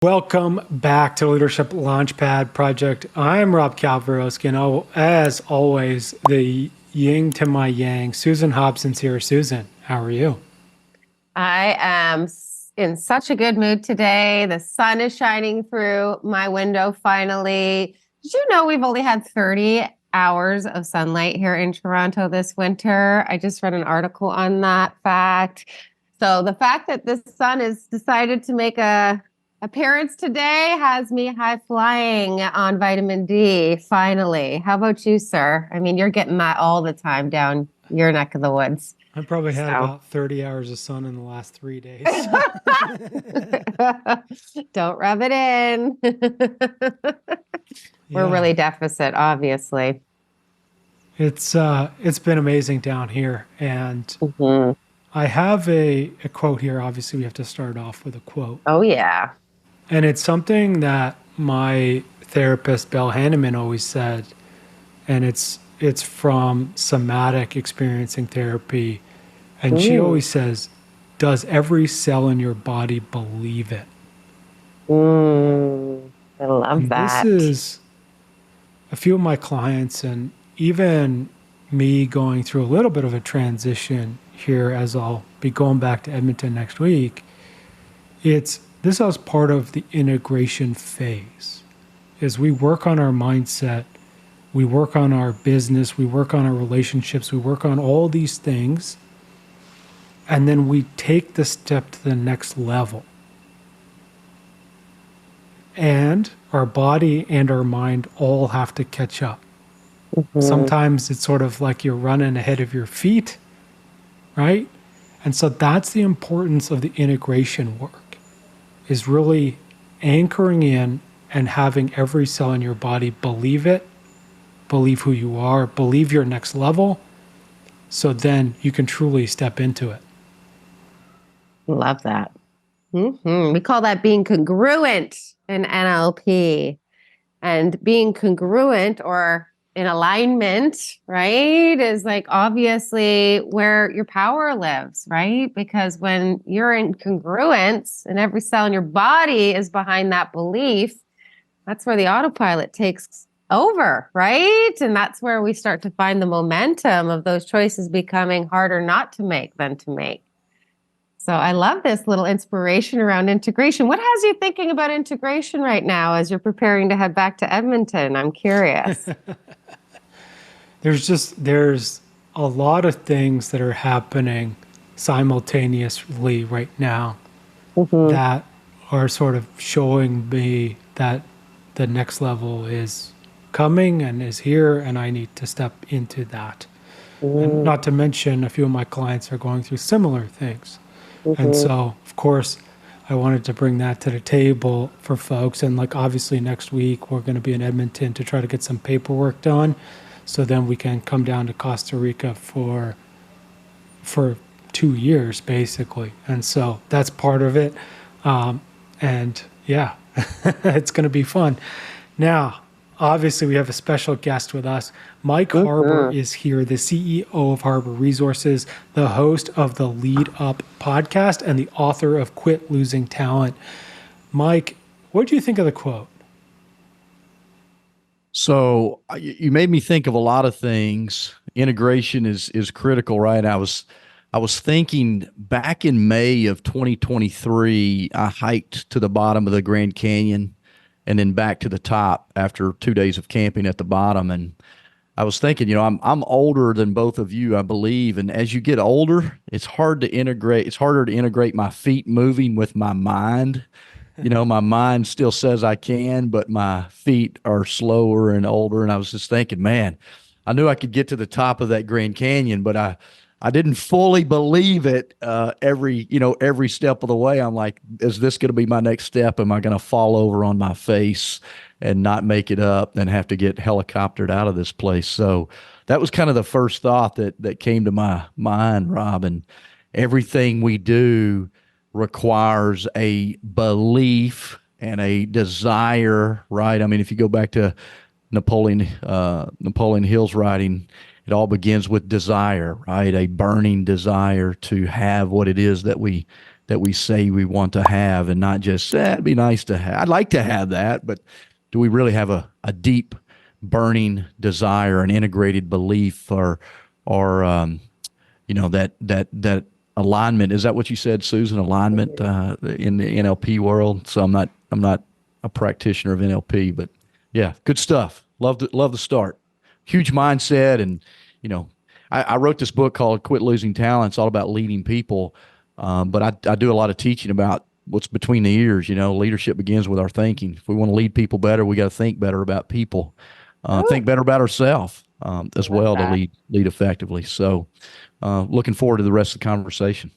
Welcome back to Leadership Launchpad Project. I'm Rob Calvarowski, and as always, the yin to my yang, Susan Hobson's here. Susan, how are you? I am in such a good mood today. The sun is shining through my window finally. Did you know we've only had 30 hours of sunlight here in Toronto this winter? I just read an article on that fact. So the fact that the sun has decided to make a appearance today has me high flying on vitamin D, finally. How about you, sir? I mean, you're getting that all the time down your neck of the woods. I probably had about 30 hours of sun in the last 3 days. Don't rub it in. We're really deficit, obviously. It's been amazing down here. And I have a quote here. Obviously, we have to start off with a quote. Oh, yeah. And it's something that my therapist, Belle Hanneman, always said. And it's from somatic experiencing therapy. And she always says, does every cell in your body believe it? I love that. This is a few of my clients and even me going through a little bit of a transition here as I'll be going back to Edmonton next week. This is part of the integration phase. As we work on our mindset, we work on our business, we work on our relationships, we work on all these things, and then we take the step to the next level. And our body and our mind all have to catch up. Sometimes it's sort of like you're running ahead of your feet, right? And so that's the importance of the integration work, is really anchoring in and having every cell in your body believe it, believe who you are, believe your next level, so then you can truly step into it. Love that. We call that being congruent in NLP. And being congruent or in alignment, right, is like obviously where your power lives, right? Because when you're in congruence and every cell in your body is behind that belief, that's where the autopilot takes over, right? And that's where we start to find the momentum of those choices becoming harder not to make than to make. So I love this little inspiration around integration. What has you thinking about integration right now as you're preparing to head back to Edmonton? I'm curious. There's a lot of things that are happening simultaneously right now that are sort of showing me that the next level is coming and is here, and I need to step into that. And not to mention, a few of my clients are going through similar things. And so, of course, I wanted to bring that to the table for folks. And like, obviously next week, we're going to be in Edmonton to try to get some paperwork done. So then we can come down to Costa Rica for 2 years, basically. And so that's part of it. And yeah, it's going to be fun. Now, obviously, we have a special guest with us. Mike Harbour is here, the CEO of Harbour Resources, the host of the Lead Up podcast, and the author of Quit Losing Talent. Mike, what do you think of the quote? So you made me think of a lot of things. Integration is critical, right? I was thinking back in May of 2023, I hiked to the bottom of the Grand Canyon and then back to the top after 2 days of camping at the bottom. And I was thinking, I'm older than both of you, I believe. And as you get older, it's harder to integrate my feet moving with my mind. My mind still says I can, but my feet are slower and older. And I was just thinking, man, I knew I could get to the top of that Grand Canyon, but I didn't fully believe it every step of the way. I'm like, is this going to be my next step? Am I going to fall over on my face and not make it up and have to get helicoptered out of this place? So that was kind of the first thought that came to my mind, Rob. And everything we do requires a belief and a desire, right? I mean, if you go back to Napoleon Hill's writing, it all begins with desire, right? A burning desire to have what it is that we that we say we want to have, and not just, it'd be nice to have. I'd like to have that, but do we really have a deep, burning desire, an integrated belief, or that alignment? Is that what you said, Susan? Alignment in the NLP world. So I'm not a practitioner of NLP, but yeah, good stuff. Love the start. Huge mindset, and you know, I wrote this book called "Quit Losing Talent." It's all about leading people, but I do a lot of teaching about what's between the ears. Leadership begins with our thinking. If we want to lead people better, we got to think better about people, think better about ourselves as Love well to that. lead effectively. So, looking forward to the rest of the conversation.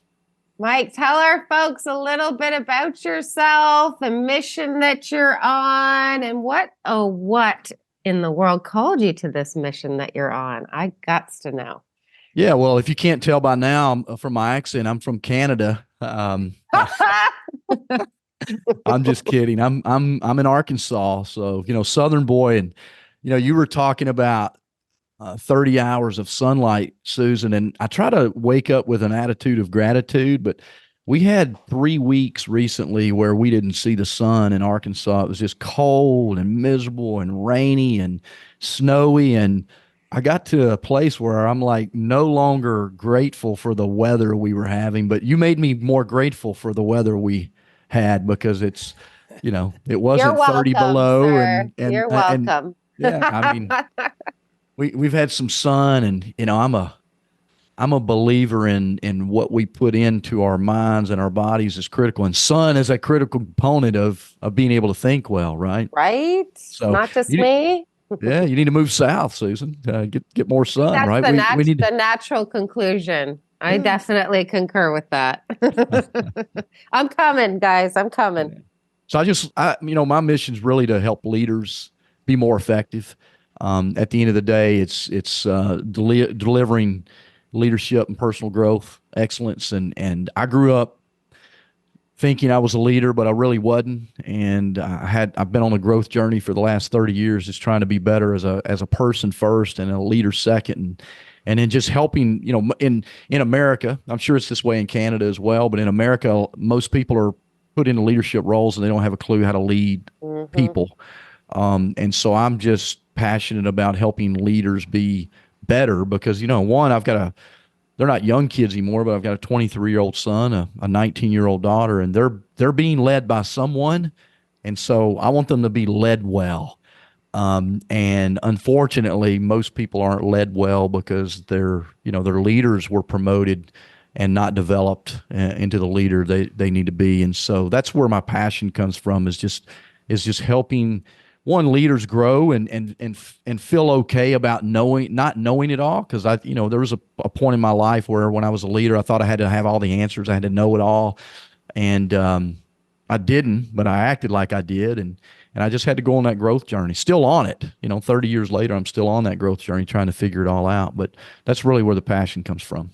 Mike, tell our folks a little bit about yourself, the mission that you're on, and what in the world called you to this mission that you're on. I gots to know. Yeah, well, if you can't tell by now from my accent, I'm from Canada. I'm just kidding. I'm in Arkansas, so Southern boy, and you were talking about 30 hours of sunlight, Susan, and I try to wake up with an attitude of gratitude, but we had 3 weeks recently where we didn't see the sun in Arkansas. It was just cold and miserable and rainy and snowy, and I got to a place where I'm like no longer grateful for the weather we were having, but you made me more grateful for the weather we had, because it You're wasn't 30 welcome, below, sir. and You're welcome. yeah, I mean, we've had some sun, and I'm a believer in what we put into our minds and our bodies is critical, and sun is a critical component of being able to think well, right? Right? So Not just me. yeah, you need to move south, Susan. Get more sun, That's right? We need the to. natural conclusion. I Yeah. definitely concur with that. I'm coming, guys. I'm coming. So my mission is really to help leaders be more effective. At the end of the day, it's delivering leadership and personal growth, excellence, and I grew up thinking I was a leader, but I really wasn't. And I've been on a growth journey for the last 30 years, just trying to be better as a person first and a leader second, and then just helping, in America. I'm sure it's this way in Canada as well, but in America, most people are put into leadership roles and they don't have a clue how to lead people. And so I'm just passionate about helping leaders be better, because one, they're not young kids anymore, but I've got a 23-year-old son, a 19-year-old daughter, and they're being led by someone, and so I want them to be led well. And unfortunately, most people aren't led well because their leaders were promoted and not developed into the leader they need to be. And so that's where my passion comes from, is just helping leaders grow and feel okay about not knowing it all. Because there was a point in my life where, when I was a leader, I thought I had to have all the answers, I had to know it all, and I didn't, but I acted like I did, and I just had to go on that growth journey. Still on it, 30 years later, I'm still on that growth journey, trying to figure it all out. But that's really where the passion comes from.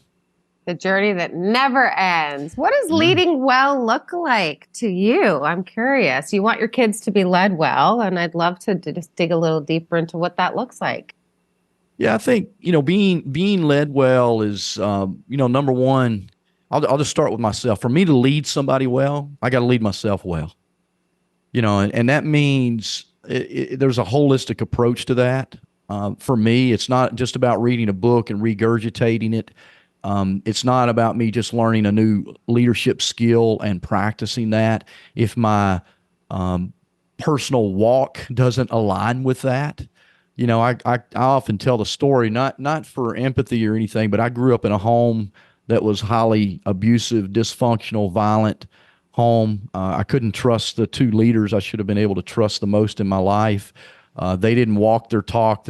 The journey that never ends. What does leading well look like to you? I'm curious. You want your kids to be led well, and I'd love to just dig a little deeper into what that looks like. Yeah, I think being led well is number one. I'll just start with myself. For me to lead somebody well, I got to lead myself well. And that means there's a holistic approach to that. For me, it's not just about reading a book and regurgitating it. It's not about me just learning a new leadership skill and practicing that. If my personal walk doesn't align with that, I often tell the story, not for empathy or anything, but I grew up in a home that was highly abusive, dysfunctional, violent home. I couldn't trust the two leaders I should have been able to trust the most in my life. They didn't walk their talk.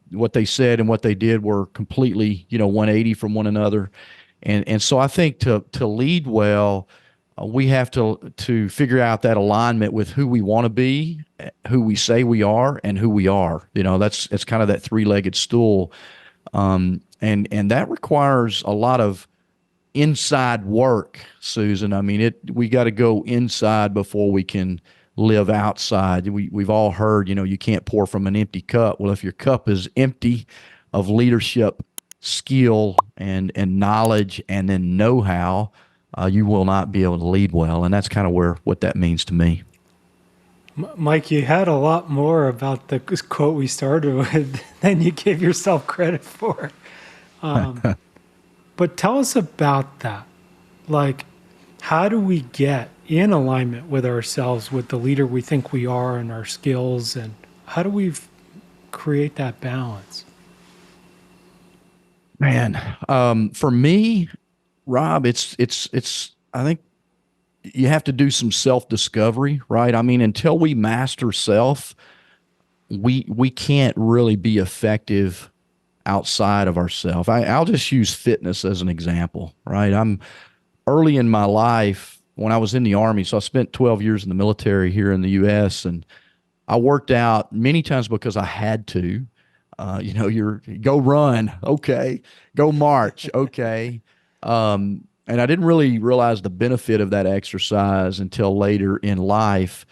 What they said and what they did were completely 180 from one another. And so I think to lead well, we have to figure out that alignment with who we want to be, who we say we are, and who we are. It's kind of that three-legged stool, and that requires a lot of inside work, Susan. I mean, we got to go inside before we can live outside. We've all heard, you can't pour from an empty cup. Well, if your cup is empty of leadership skill and knowledge and then know-how, you will not be able to lead well. And that's kind of where what that means to me. Mike, you had a lot more about the quote we started with than you gave yourself credit for. But tell us about that. Like, how do we get in alignment with ourselves, with the leader we think we are, and our skills, and how do we create that balance? Man, for me, Rob, it's. I think you have to do some self discovery, right? I mean, until we master self, we can't really be effective outside of ourselves. I'll just use fitness as an example, right? I'm early in my life when I was in the Army. So I spent 12 years in the military here in the U.S. and I worked out many times because I had to. You're go run, okay, go march, okay. And I didn't really realize the benefit of that exercise until later in life.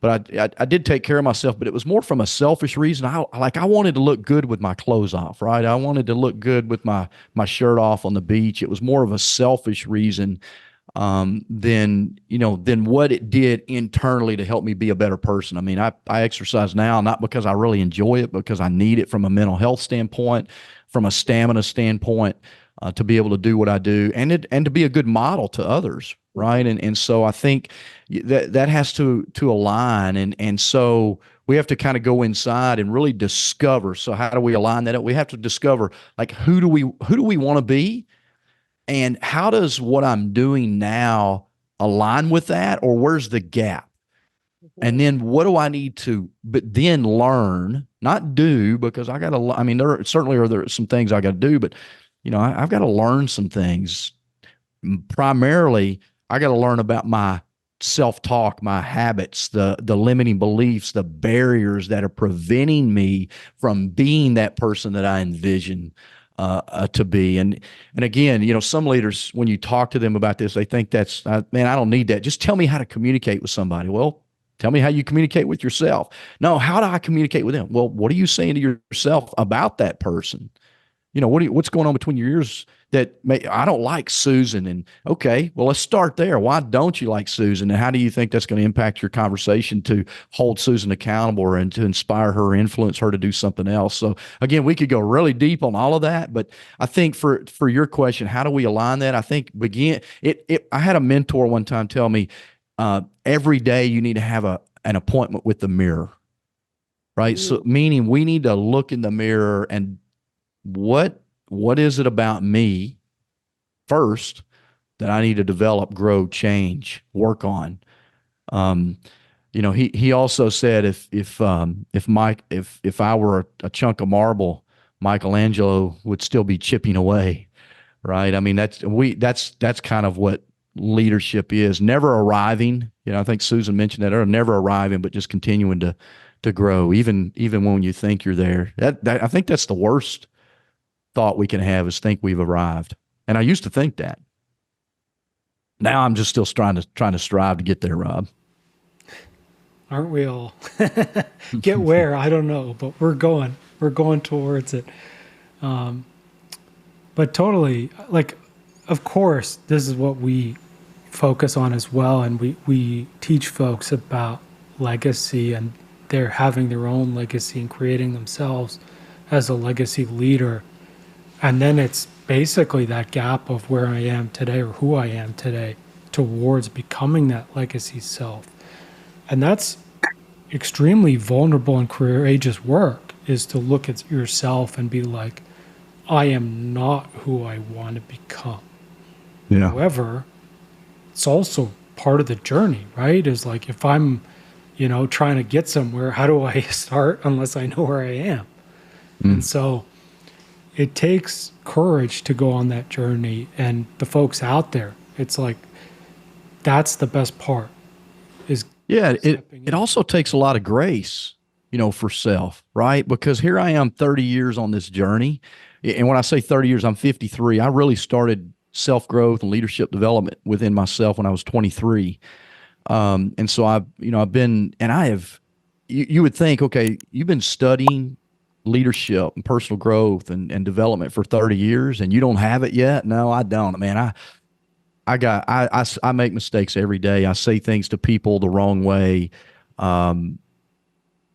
But I did take care of myself, but it was more from a selfish reason. I wanted to look good with my clothes off, right? I wanted to look good with my shirt off on the beach. It was more of a selfish reason than what it did internally to help me be a better person. I mean, I exercise now not because I really enjoy it, because I need it from a mental health standpoint, from a stamina standpoint, to be able to do what I do, and to be a good model to others, right? And so I think that has to align, and so we have to kind of go inside and really discover. So how do we align that up? We have to discover, like, who do we want to be, and how does what I'm doing now align with that, or where's the gap? And then what do I need to, but then learn, not do, because I got to, I mean, there certainly are there some things I got to do, but I've got to learn some things. Primarily, I got to learn about my self-talk, my habits, the limiting beliefs, the barriers that are preventing me from being that person that I envision to be. And again, some leaders, when you talk to them about this, they think that's man, I don't need that. Just tell me how to communicate with somebody. Well, tell me how you communicate with yourself. No, how do I communicate with them? Well, what are you saying to yourself about that person? What's going on between your ears that I don't like Susan? And okay, well, let's start there. Why don't you like Susan? And how do you think that's going to impact your conversation to hold Susan accountable and to inspire her, or influence her to do something else? So again, we could go really deep on all of that, but I think for your question, how do we align that? I think I had a mentor one time tell me, every day you need to have an appointment with the mirror, right? So meaning we need to look in the mirror and what is it about me first that I need to develop, grow, change, work on? He also said if I were a chunk of marble, Michelangelo would still be chipping away, right? I mean, that's kind of what leadership is. Never arriving. I think Susan mentioned that, or never arriving, but just continuing to grow, even when you think you're there. That I think that's the worst thought we can have, is think we've arrived. And I used to think that. Now I'm just still trying to strive to get there, Rob. Aren't we all? Get where? I don't know, but we're going towards it. But totally, like, of course, this is what we focus on as well. And we teach folks about legacy, and they're having their own legacy and creating themselves as a legacy leader. And then it's basically that gap of where I am today, or who I am today, towards becoming that legacy self. And that's extremely vulnerable and courageous work, is to look at yourself and be like, I am not who I want to become. Yeah. However, it's also part of the journey, right? Is like, if I'm, trying to get somewhere, how do I start unless I know where I am? And so it takes courage to go on that journey. And the folks out there, it's like, that's the best part, is it also takes a lot of grace, for self, right? Because here I am 30 years on this journey. And when I say 30 years, I'm 53. I really started self growth and leadership development within myself when I was 23. And so I've been, and I have, you would think, okay, you've been studying leadership and personal growth and development for 30 years and you don't have it yet. No, I don't, man. I make mistakes every day. I say things to people the wrong way. Um,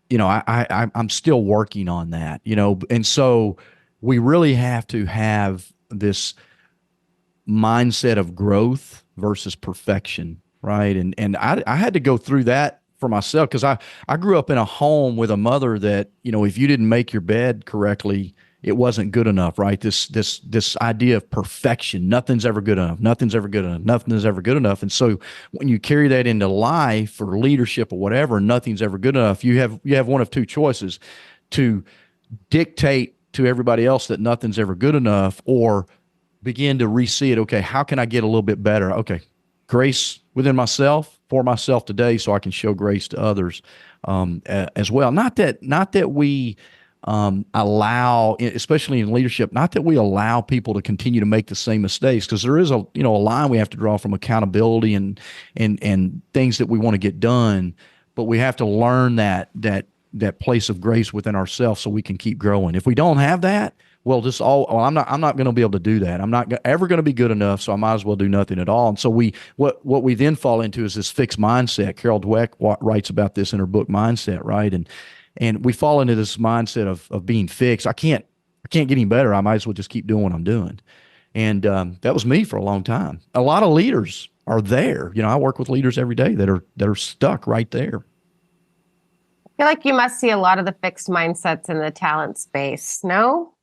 I'm still working on that, and so we really have to have this mindset of growth versus perfection, right? And I had to go through that for myself because I grew up in a home with a mother that, if you didn't make your bed correctly, it wasn't good enough, right? This idea of perfection, nothing's ever good enough, nothing's ever good enough, nothing's ever good enough. And so when you carry that into life or leadership or whatever, nothing's ever good enough, you have one of two choices: to dictate to everybody else that nothing's ever good enough, or begin to re-see it. Okay, how can I get a little bit better? Okay, grace within myself for myself today, so I can show grace to others as well. Not that we allow, especially in leadership, not that we allow people to continue to make the same mistakes, because there is a line we have to draw from accountability and things that we want to get done, but we have to learn that place of grace within ourselves so we can keep growing. If we don't have that, well, I'm not going to be able to do that. I'm not ever going to be good enough, so I might as well do nothing at all. And so what we then fall into is this fixed mindset. Carol Dweck writes about this in her book Mindset, right? And we fall into this mindset of being fixed. I can't get any better. I might as well just keep doing what I'm doing. And that was me for a long time. A lot of leaders are there. I work with leaders every day that are stuck right there. I feel like you must see a lot of the fixed mindsets in the talent space, no?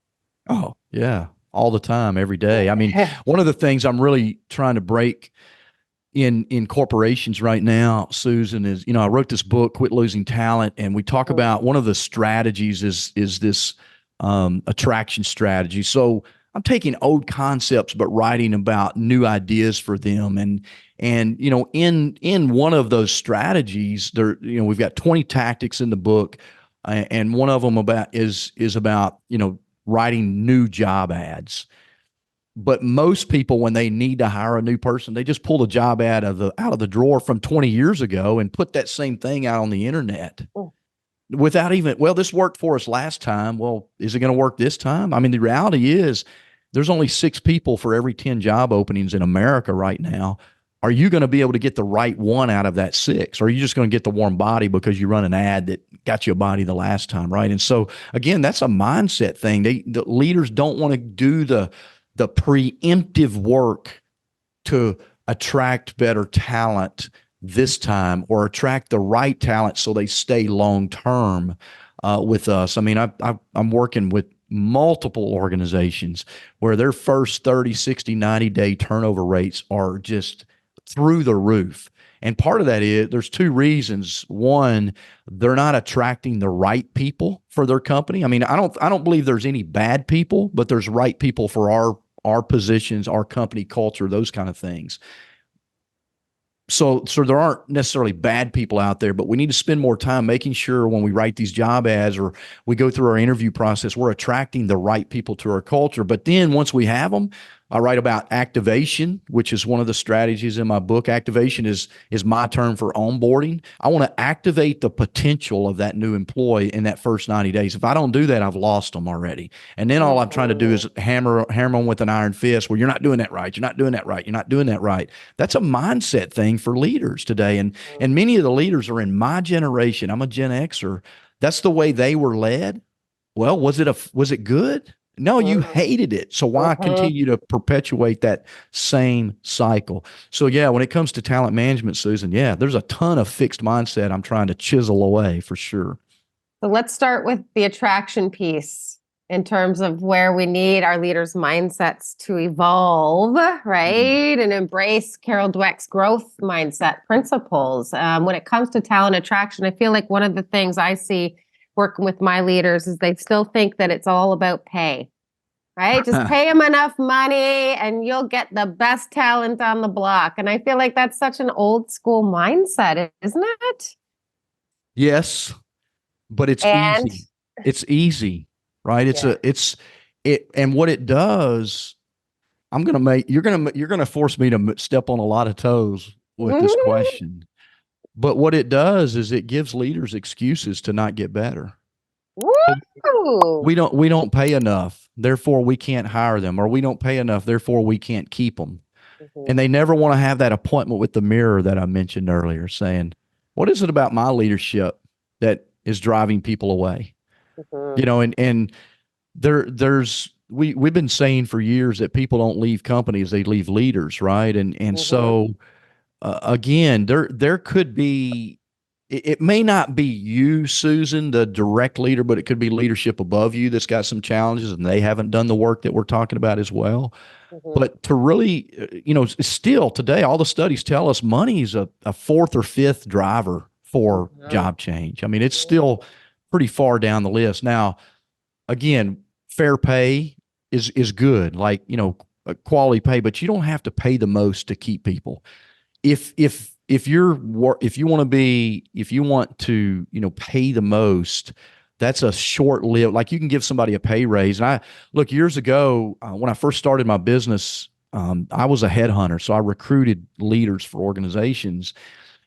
Oh, yeah, all the time, every day. I mean, one of the things I'm really trying to break in corporations right now, Susan, is, I wrote this book, Quit Losing Talent, and we talk about one of the strategies is this attraction strategy. So I'm taking old concepts but writing about new ideas for them, and in one of those strategies, there, we've got 20 tactics in the book, and one of them is about writing new job ads. But most people, when they need to hire a new person, they just pull the job ad out of the drawer from 20 years ago and put that same thing out on the internet without even, well, this worked for us last time. Well, is it going to work this time? I mean, the reality is there's only 6 people for every 10 job openings in America right now. Are you going to be able to get the right one out of that 6? Or are you just going to get the warm body because you run an ad that got you a body the last time, right? And so, again, that's a mindset thing. The leaders don't want to do the preemptive work to attract better talent this time, or attract the right talent so they stay long term with us. I mean, I'm working with multiple organizations where their first 30, 60, 90-day turnover rates are just through the roof. And part of that is there's 2 reasons. One, they're not attracting the right people for their company. I mean, I don't believe there's any bad people, but there's right people for our positions, our company culture, those kind of things. So there aren't necessarily bad people out there, but we need to spend more time making sure when we write these job ads or we go through our interview process, we're attracting the right people to our culture. But then once we have them, I write about activation, which is one of the strategies in my book. Activation is my term for onboarding. I want to activate the potential of that new employee in that first 90 days. If I don't do that, I've lost them already. And then all I'm trying to do is hammer them with an iron fist. Well, you're not doing that right. You're not doing that right. You're not doing that right. That's a mindset thing for leaders today. And many of the leaders are in my generation. I'm a Gen Xer. That's the way they were led. Well, was it good? No, you hated it. So why continue to perpetuate that same cycle? So yeah, when it comes to talent management, Susan, yeah, there's a ton of fixed mindset I'm trying to chisel away for sure. So let's start with the attraction piece in terms of where we need our leaders' mindsets to evolve, right? And embrace Carol Dweck's growth mindset principles. When it comes to talent attraction, I feel like one of the things I see working with my leaders is they still think that it's all about pay, right? Just pay them enough money and you'll get the best talent on the block. And I feel like that's such an old school mindset, isn't it? Yes, but it's And easy. It's easy, right? And what it does, you're gonna force me to step on a lot of toes with this question. But what it does is it gives leaders excuses to not get better. Woo! We don't pay enough, therefore we can't hire them, or we don't pay enough, therefore we can't keep them. And they never want to have that appointment with the mirror that I mentioned earlier, saying, what is it about my leadership that is driving people away? You know, and we've been saying for years that people don't leave companies, they leave leaders, right? And so again, there could be, it may not be you, Susan, the direct leader, but it could be leadership above you that's got some challenges and they haven't done the work that we're talking about as well. But to really, still today, all the studies tell us money is a fourth or fifth driver for job change. I mean, it's still pretty far down the list. Now, again, fair pay is good, like, quality pay, but you don't have to pay the most to keep people. If you want to, pay the most, that's a short-lived, like you can give somebody a pay raise. And look, years ago, when I first started my business, I was a headhunter. So I recruited leaders for organizations,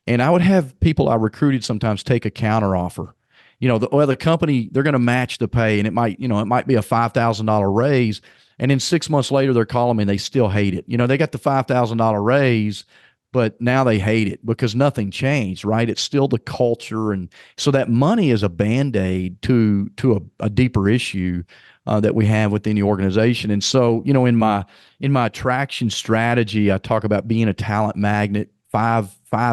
and I would have people I recruited sometimes take a counter offer. The company, they're going to match the pay, and it might be a $5,000 raise. And then 6 months later, they're calling me and they still hate it. They got the $5,000 raise, but now they hate it because nothing changed, right? It's still the culture. And so that money is a Band-Aid to a deeper issue that we have within the organization. And so, in my attraction strategy, I talk about being a talent magnet, five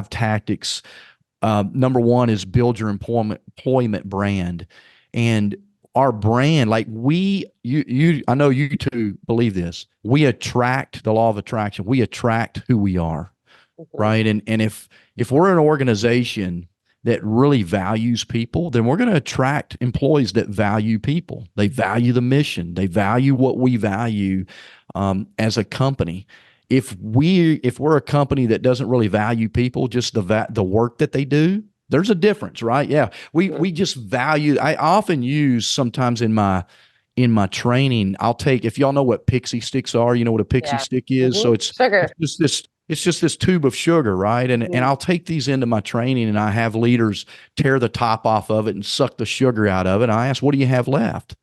tactics. Number one is build your employment brand. And our brand, like I know you two believe this. We attract, the law of attraction. We attract who we are, right? And if we're an organization that really values people, then we're going to attract employees that value people. They value the mission. They value what we value as a company. If we're a company that doesn't really value people, just the work that they do, there's a difference, right? Yeah, we just value. I often use sometimes in my training. I'll take, if y'all know what pixie sticks are, you know what a pixie stick is. So it's sugar. It's just this tube of sugar, right? And I'll take these into my training, and I have leaders tear the top off of it and suck the sugar out of it. And I ask, what do you have left?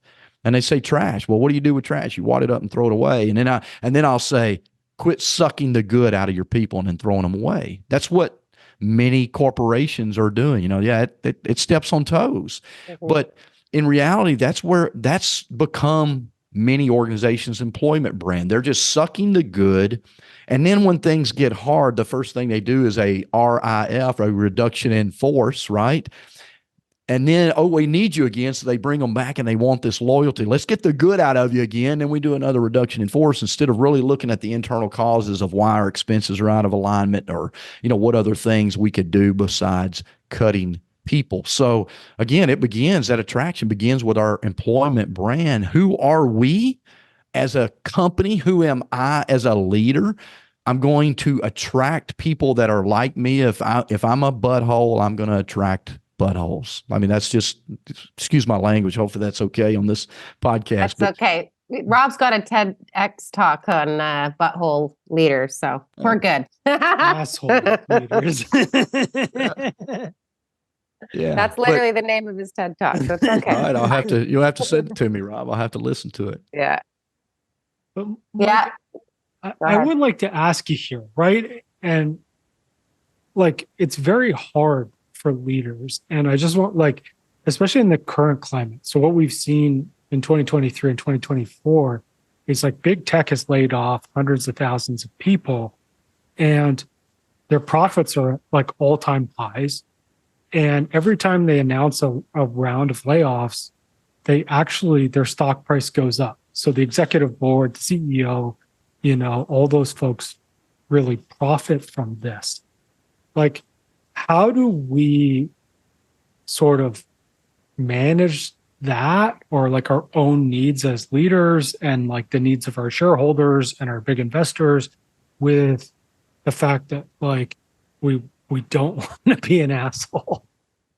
And they say trash. Well, what do you do with trash? You wad it up and throw it away. And then I'll say, quit sucking the good out of your people and then throwing them away. That's what many corporations are doing. It steps on toes. But in reality, that's become many organizations' employment brand. They're just sucking the good. And then when things get hard, the first thing they do is a RIF, a reduction in force, right? And then, we need you again. So they bring them back and they want this loyalty. Let's get the good out of you again. Then we do another reduction in force instead of really looking at the internal causes of why our expenses are out of alignment, or, what other things we could do besides cutting people. So again, that attraction begins with our employment brand. Who are we as a company? Who am I as a leader? I'm going to attract people that are like me. If I'm a butthole, I'm going to attract buttholes. I mean, that's just, excuse my language. Hopefully that's okay on this podcast. That's okay. Rob's got a TEDx talk on butthole leaders, so we're good. Asshole leaders. Yeah, that's literally the name of his TED talk. So it's okay. All right, you'll have to send it to me, Rob. I'll have to listen to it. Yeah. But Mike, I would like to ask you here, right? And like, it's very hard for leaders. And I just want, especially in the current climate. So what we've seen in 2023 and 2024 is big tech has laid off hundreds of thousands of people, and their profits are all-time highs. And every time they announce a round of layoffs, their stock price goes up. So the executive board, the CEO, all those folks really profit from this. How do we sort of manage that, or our own needs as leaders and the needs of our shareholders and our big investors, with the fact that we don't want to be an asshole?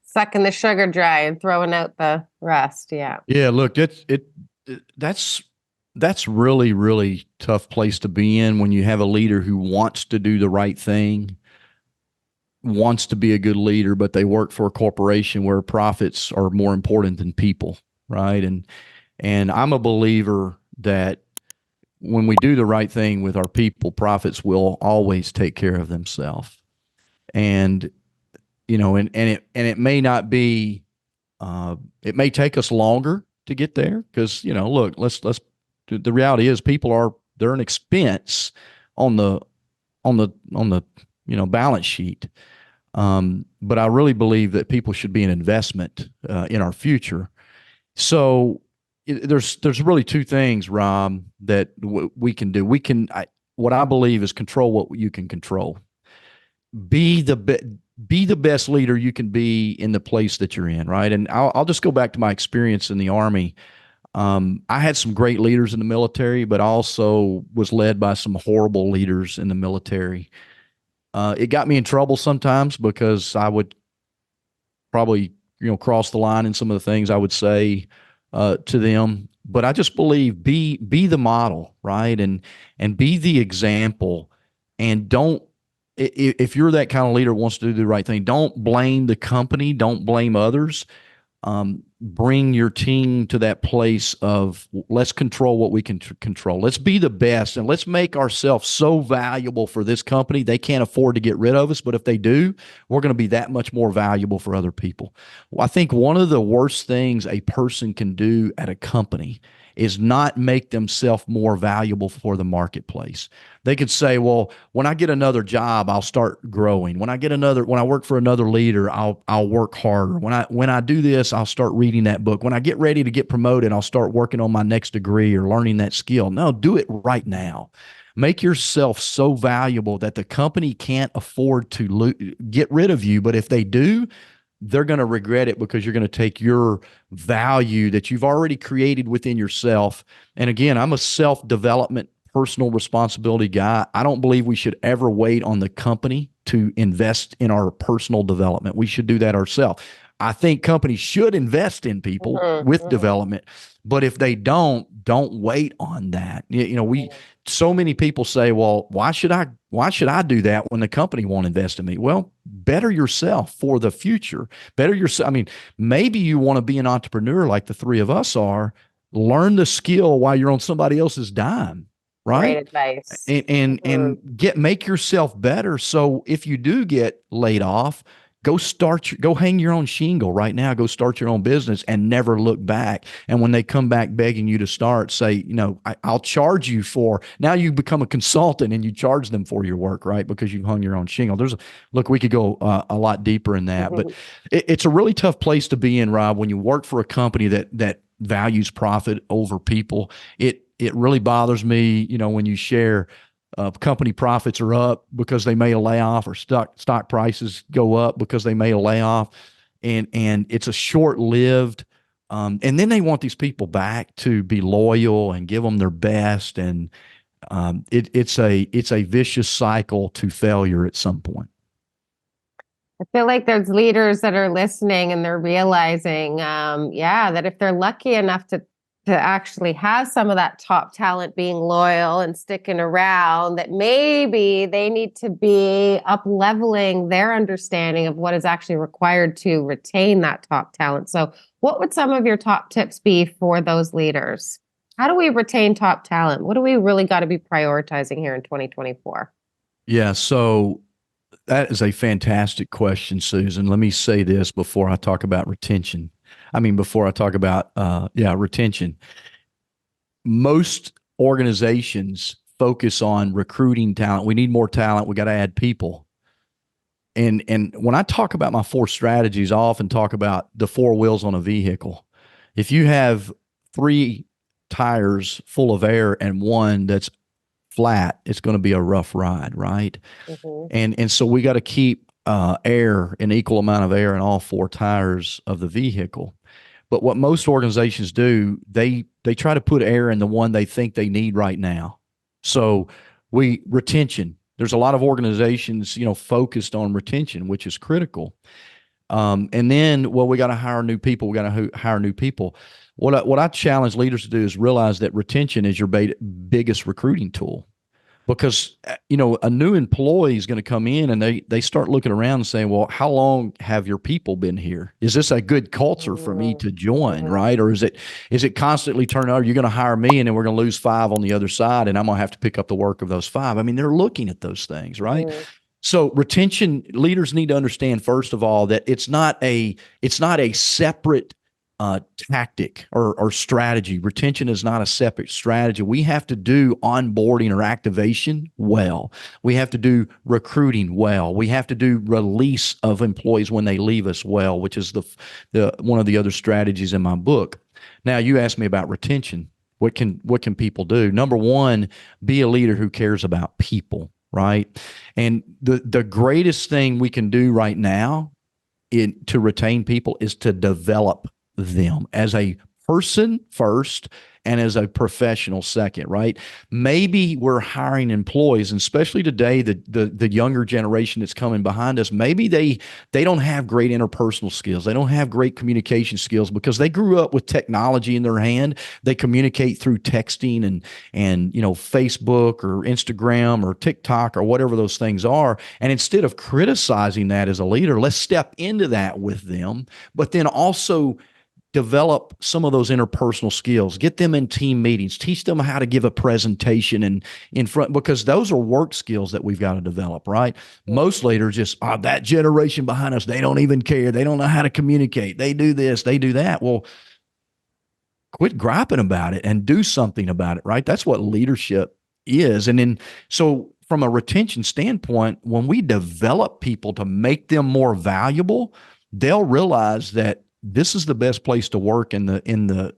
Sucking the sugar dry and throwing out the rest. Yeah. Yeah. Look, that's really, really tough place to be in when you have a leader who wants to do the right thing, wants to be a good leader, but they work for a corporation where profits are more important than people, right? And I'm a believer that when we do the right thing with our people, profits will always take care of themselves. And it may not be, it may take us longer to get there because look, let's. The reality is, they're an expense on the balance sheet. But I really believe that people should be an investment in our future. So there's really two things, Rob, that we can do. What I believe is control what you can control. Be the best leader you can be in the place that you're in, right? And I'll just go back to my experience in the Army. I had some great leaders in the military, but also was led by some horrible leaders in the military. It got me in trouble sometimes because I would probably cross the line in some of the things I would say to them. But I just believe be the model, right, and be the example, and don't. If you're that kind of leader who wants to do the right thing, don't blame the company, don't blame others. Bring your team to that place of let's control what we can control. Let's be the best, and let's make ourselves so valuable for this company they can't afford to get rid of us. But if they do, we're going to be that much more valuable for other people. Well, I think one of the worst things a person can do at a company is not make themselves more valuable for the marketplace. They could say, well, when I get another job, I'll start growing. When I work for another leader, I'll work harder. When I do this, I'll start reading that book. When I get ready to get promoted, I'll start working on my next degree or learning that skill. No, do it right now. Make yourself so valuable that the company can't afford to get rid of you. But if they do, they're going to regret it because you're going to take your value that you've already created within yourself. And again, I'm a self-development, personal responsibility guy. I don't believe we should ever wait on the company to invest in our personal development. We should do that ourselves. I think companies should invest in people with development, but if they don't wait on that. So many people say, well, why should I do that when the company won't invest in me? Well, better yourself for the future. Better yourself. I mean, maybe you want to be an entrepreneur like the three of us are. Learn the skill while you're on somebody else's dime, right? Great advice. And make yourself better. So if you do get laid off, go hang your own shingle right now. Go start your own business and never look back. And when they come back begging you to start, say, I'll charge you for. Now you become a consultant and you charge them for your work, right? Because you hung your own shingle. Look, we could go a lot deeper in that, but it's a really tough place to be in, Rob, when you work for a company that values profit over people. It really bothers me, when you share company profits are up because they made a layoff, or stock prices go up because they made a layoff, and it's a short-lived. And then they want these people back to be loyal and give them their best, and it's a vicious cycle to failure at some point. I feel like there's leaders that are listening and they're realizing, that if they're lucky enough to actually have some of that top talent being loyal and sticking around, that maybe they need to be up-leveling their understanding of what is actually required to retain that top talent. So what would some of your top tips be for those leaders? How do we retain top talent? What do we really got to be prioritizing here in 2024? Yeah, so that is a fantastic question, Susan. Let me say this before I talk about retention. Before I talk about retention. Most organizations focus on recruiting talent. We need more talent. We got to add people. And when I talk about my 4 strategies, I often talk about the 4 wheels on a vehicle. If you have 3 tires full of air and 1 that's flat, it's going to be a rough ride, right? And so we got to keep an equal amount of air in all 4 tires of the vehicle. But what most organizations do, they try to put air in the one they think they need right now. So retention. There's a lot of organizations, focused on retention, which is critical. And then, we got to hire new people. We got to hire new people. What I challenge leaders to do is realize that retention is your biggest recruiting tool. because a new employee is going to come in and they start looking around and saying, well, how long have your people been here? Is this a good culture for me to join, right? Or is it constantly turning over? You're going to hire me and then we're going to lose 5 on the other side and I'm going to have to pick up the work of those 5. I mean, they're looking at those things, right? So retention leaders need to understand, first of all, that it's not a separate tactic or strategy. Retention is not a separate strategy. We have to do onboarding or activation well. We have to do recruiting well. We have to do release of employees when they leave us well, which is the one of the other strategies in my book. Now, you asked me about retention. What can people do? Number one, be a leader who cares about people, right? And the greatest thing we can do right now to retain people is to develop them as a person first and as a professional second, right? Maybe we're hiring employees, and especially today, the younger generation that's coming behind us, maybe they don't have great interpersonal skills. They don't have great communication skills because they grew up with technology in their hand. They communicate through texting and Facebook or Instagram or TikTok or whatever those things are. And instead of criticizing that as a leader, let's step into that with them, but then also develop some of those interpersonal skills, get them in team meetings, teach them how to give a presentation and in front, because those are work skills that we've got to develop, right? Most leaders just, that generation behind us, they don't even care. They don't know how to communicate. They do this, they do that. Well, quit griping about it and do something about it, right? That's what leadership is. And then, so from a retention standpoint, when we develop people to make them more valuable, they'll realize that this is the best place to work in the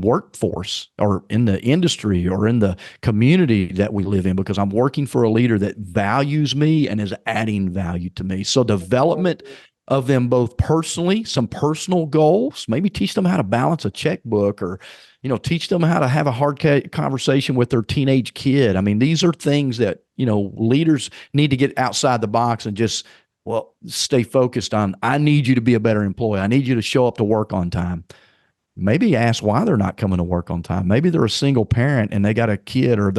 workforce or in the industry or in the community that we live in, because I'm working for a leader that values me and is adding value to me. So development of them both personally, some personal goals, maybe teach them how to balance a checkbook, or teach them how to have a hard conversation with their teenage kid. I mean, these are things that leaders need to get outside the box and just stay focused on. I need you to be a better employee. I need you to show up to work on time. Maybe ask why they're not coming to work on time. Maybe they're a single parent and they got a kid, or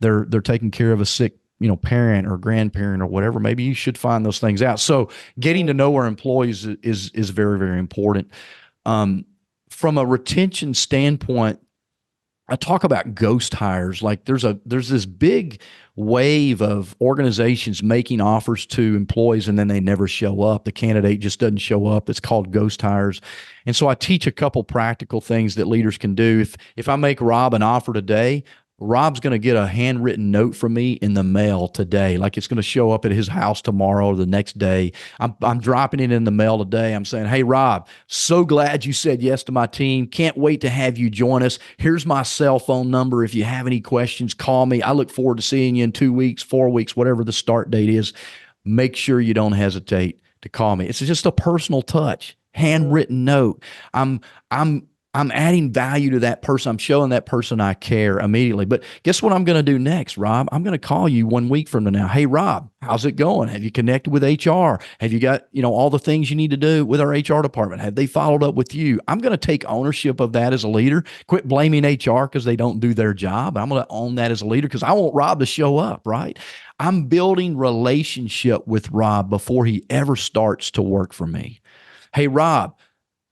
they're taking care of a sick parent or grandparent or whatever. Maybe you should find those things out. So getting to know our employees is very, very important. From a retention standpoint, I talk about ghost hires. Like there's this big wave of organizations making offers to employees and then they never show up. The candidate just doesn't show up. It's called ghost hires. And so I teach a couple practical things that leaders can do. If I make Rob an offer today, Rob's going to get a handwritten note from me in the mail today. Like it's going to show up at his house tomorrow or the next day. I'm dropping it in the mail today. I'm saying, hey, Rob, so glad you said yes to my team. Can't wait to have you join us. Here's my cell phone number. If you have any questions, call me. I look forward to seeing you in 2 weeks, 4 weeks, whatever the start date is. Make sure you don't hesitate to call me. It's just a personal touch, handwritten note. I'm adding value to that person. I'm showing that person I care immediately. But guess what I'm going to do next, Rob? I'm going to call you 1 week from now. Hey, Rob, how's it going? Have you connected with HR? Have you got, all the things you need to do with our HR department? Have they followed up with you? I'm going to take ownership of that as a leader. Quit blaming HR because they don't do their job. I'm going to own that as a leader because I want Rob to show up, right? I'm building relationship with Rob before he ever starts to work for me. Hey, Rob,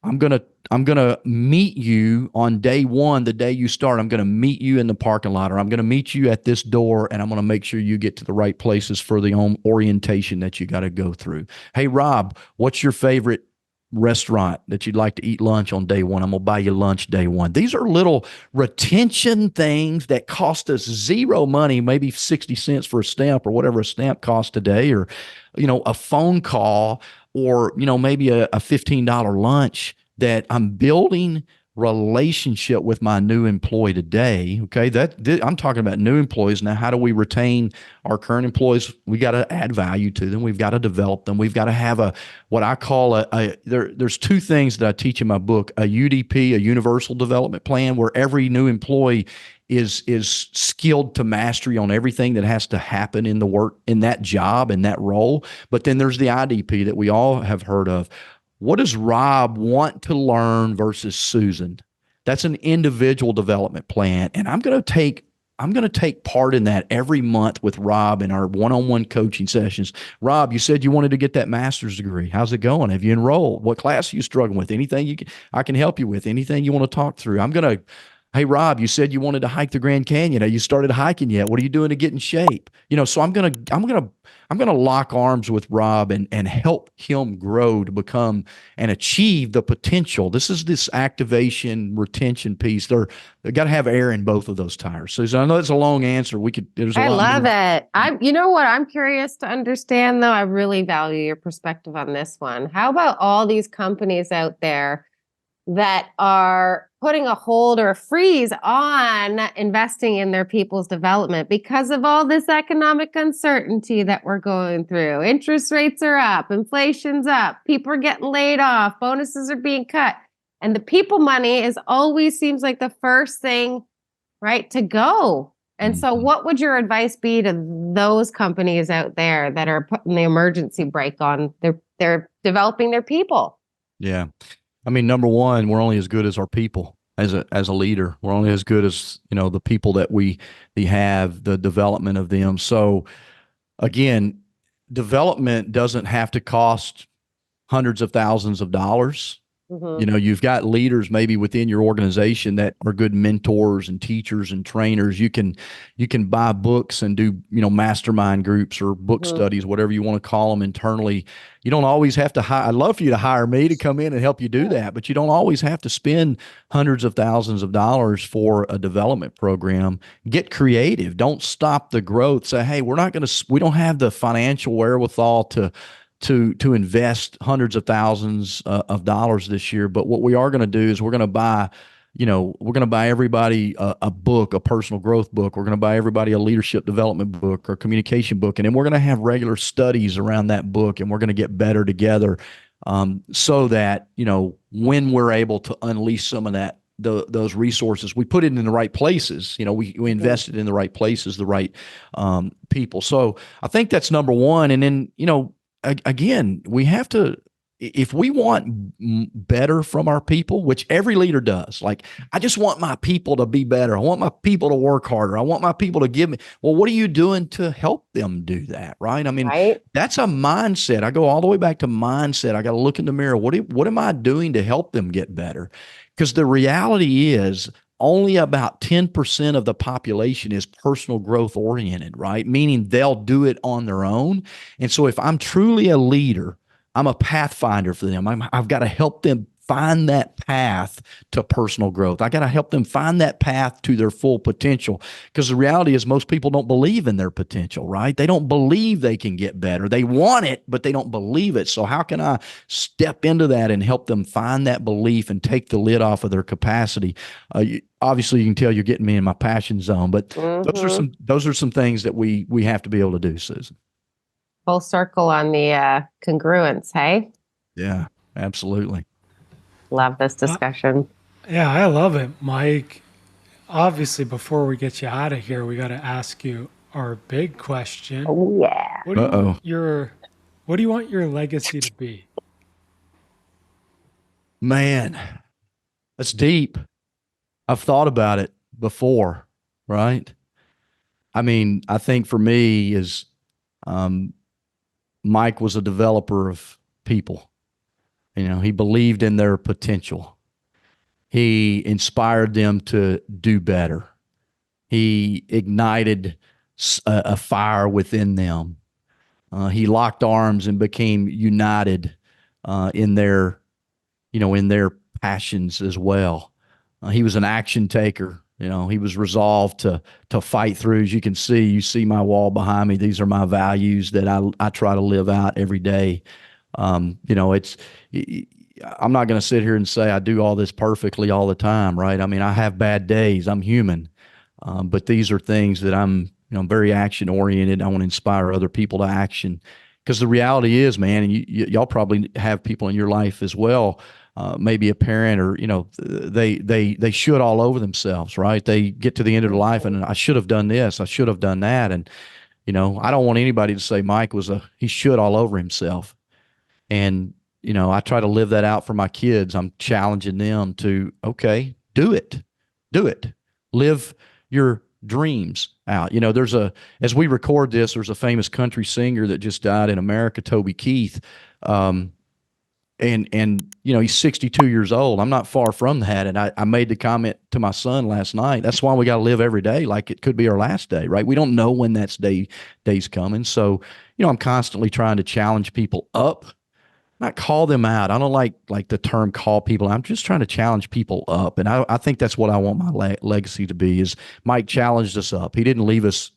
I'm going to meet you on day one, the day you start. I'm going to meet you in the parking lot, or I'm going to meet you at this door, and I'm going to make sure you get to the right places for the orientation that you got to go through. Hey, Rob, what's your favorite restaurant that you'd like to eat lunch on day one? I'm going to buy you lunch day one. These are little retention things that cost us zero money, maybe 60 cents for a stamp or whatever a stamp costs today, or, a phone call, or, maybe a $15 lunch, that I'm building relationship with my new employee today. Okay. I'm talking about new employees. Now, how do we retain our current employees? We got to add value to them. We've got to develop them. We've got to have what I call there's 2 things that I teach in my book: a UDP, a universal development plan, where every new employee is skilled to mastery on everything that has to happen in the work, in that job, in that role. But then there's the IDP that we all have heard of. What does Rob want to learn versus Susan? That's an individual development plan. And I'm going to take I'm going to take part in that every month with Rob in our one-on-one coaching sessions. Rob, you said you wanted to get that master's degree. How's it going? Have you enrolled? What class are you struggling with? Anything I can help you with? Anything you want to talk through? Hey, Rob, you said you wanted to hike the Grand Canyon. Have you started hiking yet? What are you doing to get in shape? So I'm gonna lock arms with Rob and help him grow to become and achieve the potential. This is this activation retention piece. They got to have air in both of those tires. So I know it's a long answer. There's a I lot love more. it. You know what I'm curious to understand though? I really value your perspective on this one. How about all these companies out there that are putting a hold or a freeze on investing in their people's development because of all this economic uncertainty that we're going through? Interest rates are up, inflation's up, people are getting laid off, bonuses are being cut. And the people money is always seems like the first thing, right, to go. And so what would your advice be to those companies out there that are putting the emergency brake on? They're developing their people. Yeah. I mean, number one, we're only as good as our people as a leader. We're only as good as, the people that we have, the development of them. So again, development doesn't have to cost hundreds of thousands of dollars. You've got leaders maybe within your organization that are good mentors and teachers and trainers. You can buy books and do, mastermind groups or book studies, whatever you want to call them internally. You don't always have to hire. I'd love for you to hire me to come in and help you do that, but you don't always have to spend hundreds of thousands of dollars for a development program. Get creative. Don't stop the growth. Say, hey, we don't have the financial wherewithal to invest hundreds of thousands of dollars this year. But what we are going to do is we're going to buy everybody a book, a personal growth book. We're going to buy everybody a leadership development book or communication book. And then we're going to have regular studies around that book, and we're going to get better together, so that, when we're able to unleash some of those resources, we put it in the right places. We invested in the right places, the right people. So I think that's number one. And then, again, we have to, if we want better from our people, which every leader does, like, I just want my people to be better. I want my people to work harder. I want my people to give me. Well, what are you doing to help them do that? Right. I mean, That's a mindset. I go all the way back to mindset. I got to look in the mirror. What am I doing to help them get better? Because the reality is, only about 10% of the population is personal growth oriented, right? Meaning they'll do it on their own. And so if I'm truly a leader, I'm a pathfinder for them. I've got to help them find that path to personal growth. I got to help them find that path to their full potential, because the reality is most people don't believe in their potential, right? They don't believe they can get better. They want it, but they don't believe it. So how can I step into that and help them find that belief and take the lid off of their capacity? Obviously, you can tell you're getting me in my passion zone, but those are some things that we have to be able to do, Susan. Full circle on the congruence, hey? Yeah, absolutely. Love this discussion. Yeah, I love it, Mike. Obviously, before we get you out of here, we got to ask you our big question. Oh, yeah. What do you want your legacy to be? Man, that's deep. I've thought about it before, right? I mean, I think for me is, Mike was a developer of people. He believed in their potential. He inspired them to do better. He ignited a fire within them. He locked arms and became united in their passions as well. He was an action taker. He was resolved to fight through. As you see my wall behind me. These are my values that I try to live out every day. I'm not going to sit here and say I do all this perfectly all the time, right? I mean, I have bad days. I'm human. But these are things that I'm very action oriented. I want to inspire other people to action, because the reality is, man, and y'all probably have people in your life as well, maybe a parent or, they should all over themselves, right? They get to the end of their life and I should have done this. I should have done that. And, I don't want anybody to say Mike he should all over himself. And, I try to live that out for my kids. I'm challenging them to, okay, do it. Live your dreams out. As we record this, there's a famous country singer that just died in America, Toby Keith. And he's 62 years old. I'm not far from that. And I made the comment to my son last night. That's why we got to live every day like it could be our last day, right? We don't know when day's coming. So, I'm constantly trying to challenge people up, not call them out. I don't like the term call people. I'm just trying to challenge people up. And I think that's what I want my legacy to be. Is Mike challenged us up. He didn't leave us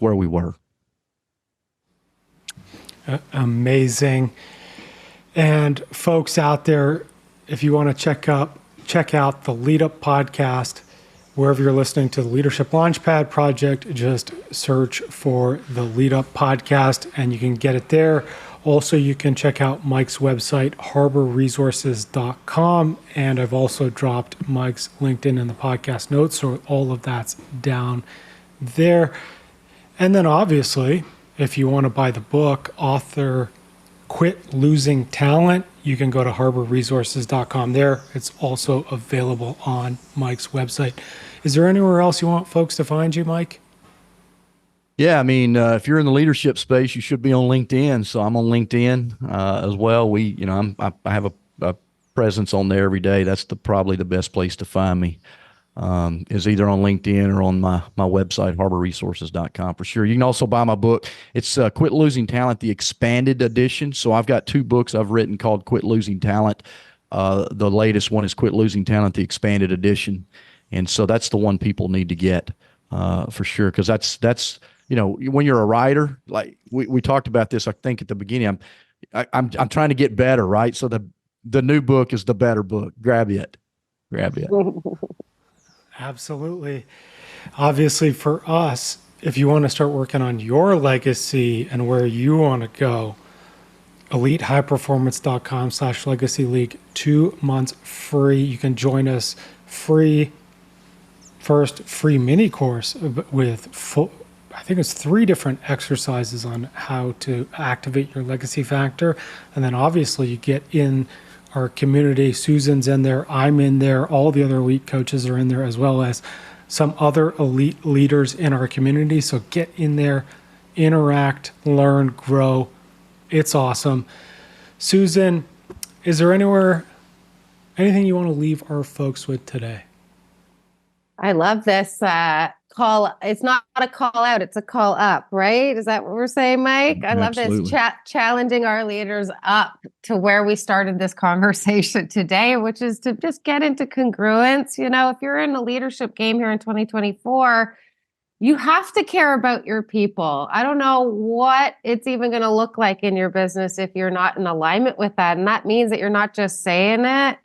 where we were. Amazing. And folks out there, if you want to check out the Lead Up podcast, wherever you're listening to the Leadership Launchpad Project, just search for the Lead Up podcast and you can get it there. Also, you can check out Mike's website, harborresources.com. And I've also dropped Mike's LinkedIn in the podcast notes, so all of that's down there. And then obviously, if you want to buy the book, author Quit Losing Talent, you can go to harborresources.com there. It's also available on Mike's website. Is there anywhere else you want folks to find you, Mike? Yeah, I mean, if you're in the leadership space, you should be on LinkedIn. So I'm on LinkedIn as well. I have a presence on there every day. That's probably the best place to find me. Is either on LinkedIn or on my website, harborresources.com for sure. You can also buy my book. It's Quit Losing Talent, the expanded edition. So I've got 2 books I've written called Quit Losing Talent. The latest one is Quit Losing Talent, the expanded edition. And so that's the one people need to get for sure. Because that's when you're a writer, like we talked about this, I think at the beginning, I'm trying to get better, right? So the new book is the better book. Grab it. Absolutely. Obviously, for us, if you want to start working on your legacy and where you want to go, elitehighperformance.com/legacy league, 2 months free. You can join us free mini course with I think it's 3 different exercises on how to activate your legacy factor. And then obviously you get in our community. Susan's in there, I'm in there, all the other elite coaches are in there, as well as some other elite leaders in our community. So get in there, interact, learn, grow. It's awesome. Susan, is there anything you want to leave our folks with today? I love this call. It's not a call out, it's a call up, right? Is that what we're saying, Mike? I love Absolutely. this challenging our leaders up to where we started this conversation today, which is to just get into congruence. If you're in the leadership game here in 2024, you have to care about your people. I don't know what it's even going to look like in your business if you're not in alignment with that. And that means that you're not just saying it,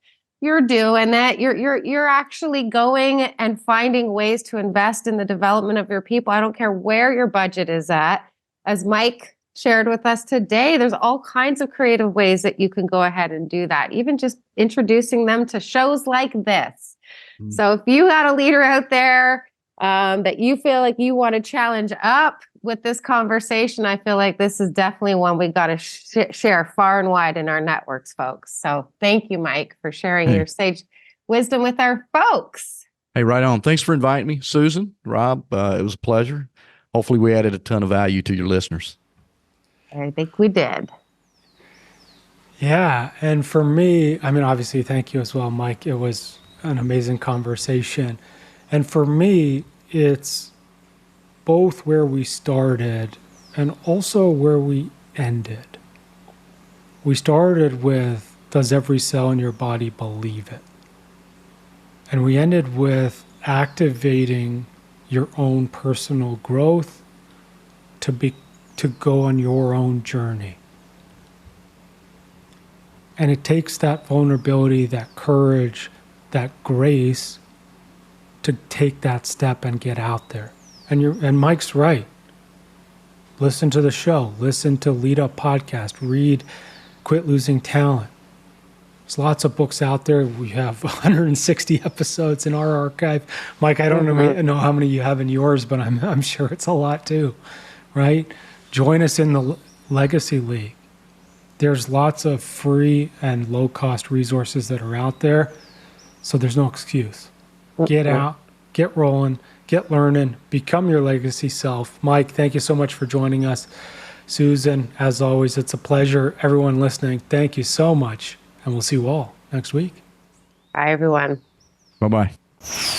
you're doing it. You're actually going and finding ways to invest in the development of your people. I don't care where your budget is at. As Mike shared with us today, there's all kinds of creative ways that you can go ahead and do that. Even just introducing them to shows like this. Mm-hmm. So if you got a leader out there that you feel like you want to challenge up with this conversation, I feel like this is definitely one we got to share far and wide in our networks, folks. So thank you, Mike, for sharing your sage wisdom with our folks. Hey, right on. Thanks for inviting me, Susan, Rob. It was a pleasure. Hopefully we added a ton of value to your listeners. I think we did. Yeah. And for me, obviously, thank you as well, Mike. It was an amazing conversation. And for me, it's both where we started and also where we ended. We started with, does every cell in your body believe it? And we ended with activating your own personal growth to go on your own journey. And it takes that vulnerability, that courage, that grace to take that step and get out there. And Mike's right. Listen to the show. Listen to Lead Up Podcast. Read Quit Losing Talent. There's lots of books out there. We have 160 episodes in our archive. Mike, I don't know how many you have in yours, but I'm sure it's a lot too, right? Join us in the Legacy League. There's lots of free and low-cost resources that are out there, so there's no excuse. Get out, get rolling, get learning, become your legacy self. Mike, thank you so much for joining us. Susan, as always, it's a pleasure. Everyone listening, thank you so much. And we'll see you all next week. Bye, everyone. Bye-bye.